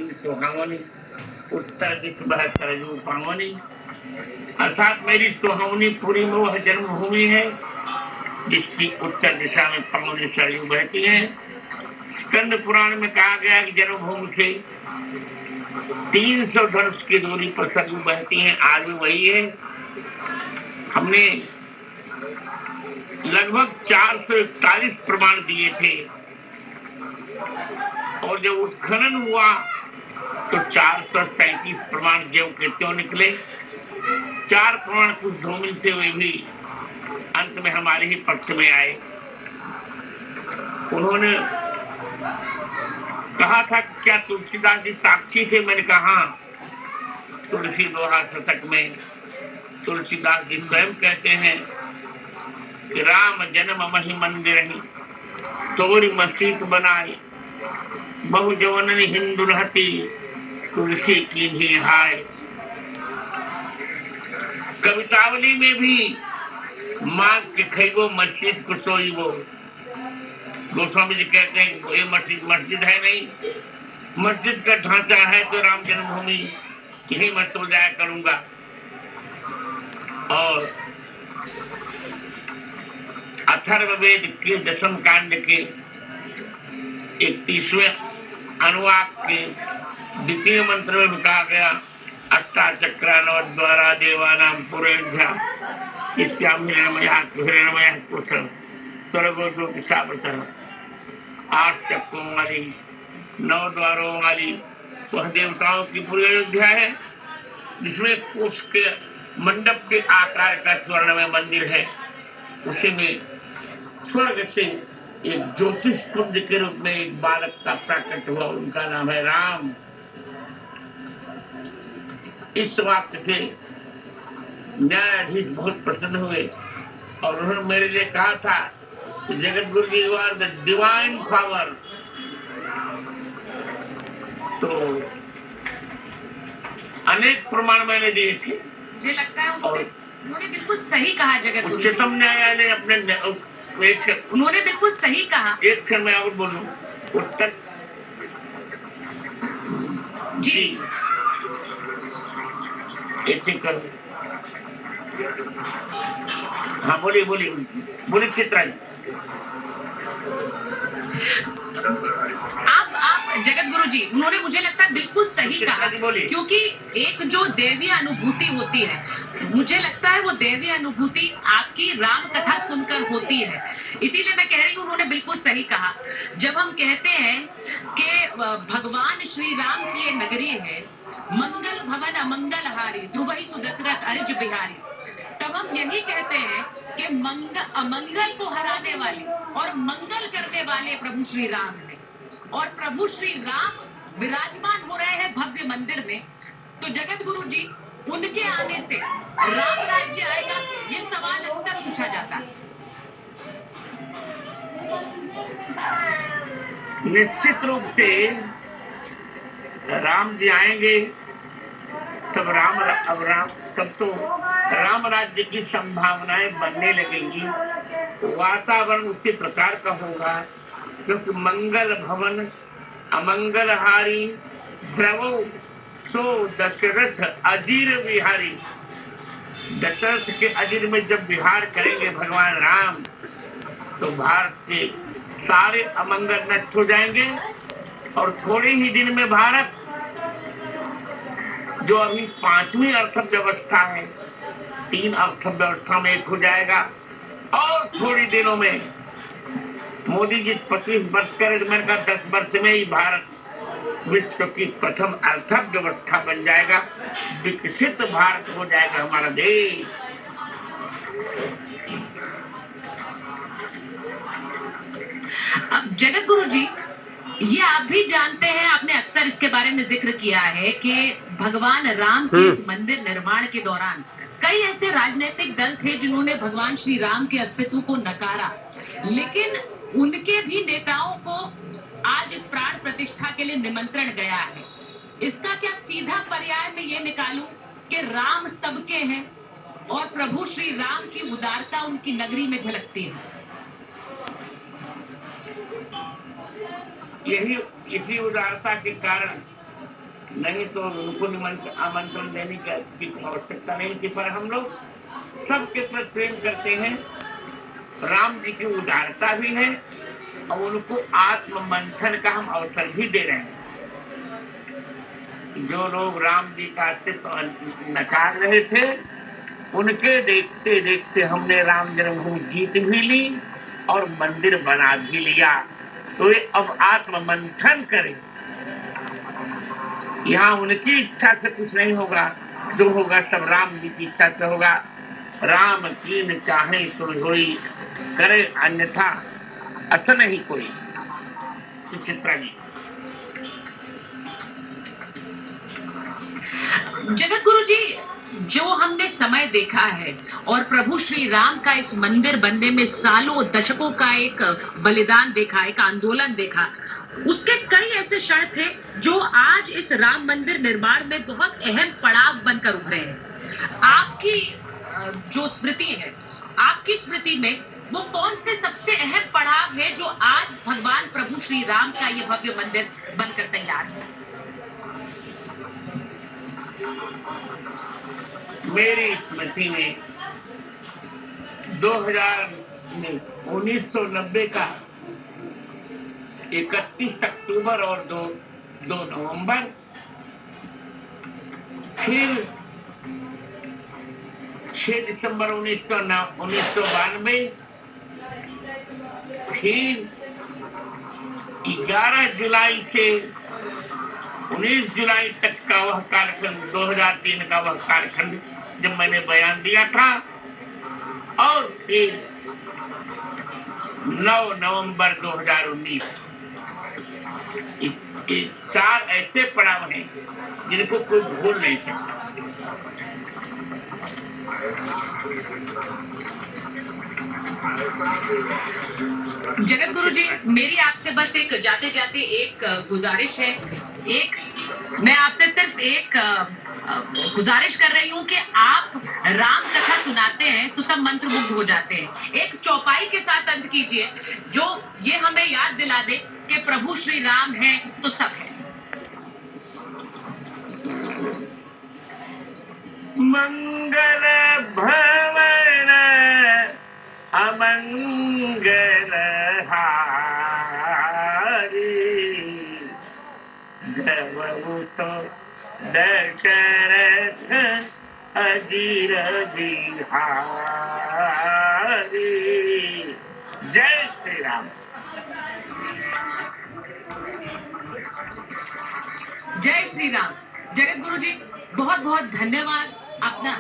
हुई सुहावनी, उत्तर दिश बह सरजू पावनी। अर्थात मेरी सुहावनी पुरी में वह जन्मभूमि है जिसकी उत्तर दिशा में पावनी सरयू बहती है। स्कंद पुराण में कहा गया कि जन्मभूमि से 300 धनुष की दूरी पर सरयू बहती है, आज भी वही है। हमने लगभग 441 प्रमाण दिए थे और जब उत्खनन हुआ तो 437 प्रमाण ज्यों के त्यों निकले। 4 प्रमाण कुछ धूमिल थे, वे भी अंत में हमारे ही पक्ष में आए। उन्होंने कहा था क्या तुलसीदास जी साक्षी थे? मैंने कहा तुलसी दोहा शतक में तुलसीदास जी स्वयं कहते हैं कि राम जन्म मही मंदिर ही तोरी मसीत बनाई, बहु जवननी हिंदू रहती तुलसी की भी हाय। कवितावली में भी माँ के खैगो मस्जिद को सोई वो। गोस्वामी जी कहते हैं ये मस्जिद है नहीं, मस्जिद का ढांचा है तो राम जन्मभूमि यही मैं सो जाया करूंगा। और अथर्ववेद के 10वें कांड के 31वें अनुवाक के 2 मंत्र में कहा गया अष्टाचक्रानव द्वारा देवानाम पुरेध्या इस्याम हिरणमया कुशल स्वर्गो किसावतर। 8 चक्रों वाली 9 द्वारों वाली वह देवताओं की पूरी अयोध्या है जिसमें कुश के मंडप के आकार का स्वर्ण में मंदिर है। उसी में स्वर्ग से एक ज्योतिष पुंज के रूप में एक बालक का प्रकट हुआ, उनका नाम है राम। इस वाक्य से न्यायाधीश बहुत प्रसन्न हुए और उन्होंने मेरे लिए कहा था कि Jagat Guru ji you are the divine power. तो अनेक प्रमाण मैंने दिए थे। मुझे लगता है उन्होंने बिल्कुल सही कहा जगत गुरु। उच्चतम न्यायालय अपने उन्होंने बिल्कुल सही कहा। एक क्षण मैं और बोलूं। उत्तर जी एक करो। हाँ बोलिए बोलिए बोलिए चित्रा जी। आप जगत गुरु जी, उन्होंने मुझे लगता है बिल्कुल सही कहा, क्योंकि एक जो दैवीय अनुभूति होती है, मुझे लगता है वो दैवीय अनुभूति आपकी राम कथा सुनकर होती है। इसीलिए मैं कह रही हूँ उन्होंने बिल्कुल सही कहा। जब हम कहते हैं कि भगवान श्री राम की ये नगरी है, मंगल भवन अमंगल हारी ध्रुवहि सुदशरथ अर्ज बिहारी, तब हम यही कहते हैं कि अमंगल को हराने वाले और मंगल करने वाले प्रभु श्री राम है। और प्रभु श्री राम विराजमान हो रहे हैं भव्य मंदिर में। तो जगत गुरु जी, उनके आने से राम राज्य आएगा, ये सवाल अक्सर पूछा जाता है। निश्चित रूप से राम जी आएंगे तब तब तो राम राज्य की संभावनाएं बनने लगेंगी। वातावरण उसी प्रकार का होगा क्योंकि मंगल भवन अमंगलहारी द्रवो सो दशरथ अजीर विहारी। दशरथ के अजीर में जब विहार करेंगे भगवान राम तो भारत के सारे अमंगल नष्ट हो जाएंगे और थोड़े ही दिन में भारत जो अभी 5वीं अर्थव्यवस्था है 3 अर्थव्यवस्था में एक हो जाएगा। और थोड़ी दिनों में मोदी जी 25 वर्ष करेंगे, मैंने कहा 10 वर्ष में ही भारत विश्व की प्रथम अर्थव्यवस्था बन जाएगा, विकसित भारत हो जाएगा हमारा देश। जगत गुरु जी, ये आप भी जानते हैं, आपने अक्सर इसके बारे में जिक्र किया है कि भगवान राम के इस मंदिर निर्माण के दौरान कई ऐसे राजनीतिक दल थे जिन्होंने भगवान श्री राम के अस्तित्व को नकारा, लेकिन उनके भी नेताओं को आज इस प्राण प्रतिष्ठा के लिए निमंत्रण गया है। इसका क्या सीधा पर्याय में ये निकालूं कि राम सबके हैं और प्रभु श्री राम की उदारता उनकी नगरी में झलकती है? इसी उदारता के कारण नहीं तो उनको आमंत्रण देने की आवश्यकता नहीं थी, पर हम लोग सबके प्रति प्रेम करते हैं। राम जी की उदारता भी है और उनको आत्म मंथन का हम अवसर भी दे रहे हैं। जो लोग राम जी का अस्तित्व नकार रहे थे, उनके देखते देखते हमने राम जन्मभूमि जीत भी ली और मंदिर बना भी लिया। तो ये अब आत्म मंथन करें। यहाँ उनकी इच्छा से कुछ नहीं होगा, जो होगा सब राम जी की इच्छा से होगा। राम कीन चाहे तो होई, करे अन्यथा अस नहीं कोई। सुचित्रा जी। जगत गुरु जी, जो हमने समय देखा है और प्रभु श्री राम का इस मंदिर बनने में सालों दशकों का एक बलिदान देखा, एक आंदोलन देखा, उसके कई ऐसे क्षण थे जो आज इस राम मंदिर निर्माण में बहुत अहम पड़ाव बनकर उभरे हैं। आपकी जो स्मृति है, आपकी स्मृति में वो कौन से सबसे अहम पड़ाव है जो आज भगवान प्रभु श्री राम का ये भव्य मंदिर बनकर तैयार है? मेरी स्मृति में 1990 का 31 अक्टूबर और 2 नवंबर, फिर 6 दिसंबर 1992, फिर 11 जुलाई से 19 जुलाई तक का वह कालखंड, 2003 का वह कालखंड जब मैंने बयान दिया था, और फिर 9 नवंबर 2019। ये 4 ऐसे पड़ाव हैं जिनको कोई भूल नहीं सकता। जगत गुरु जी, मेरी आपसे बस एक जाते जाते एक गुजारिश है। मैं आपसे सिर्फ एक गुजारिश कर रही हूँ कि आप राम कथा सुनाते हैं तो सब मंत्रमुग्ध हो जाते हैं। एक चौपाई के साथ अंत कीजिए जो ये हमें याद दिला दे कि प्रभु श्री राम है तो सब है। मंगल भवन अमंगल हारी, गवऊ तो दशरथ अजीर बिहारी। जय श्री राम। जय श्री राम। जगत गुरु जी, बहुत बहुत धन्यवाद अपना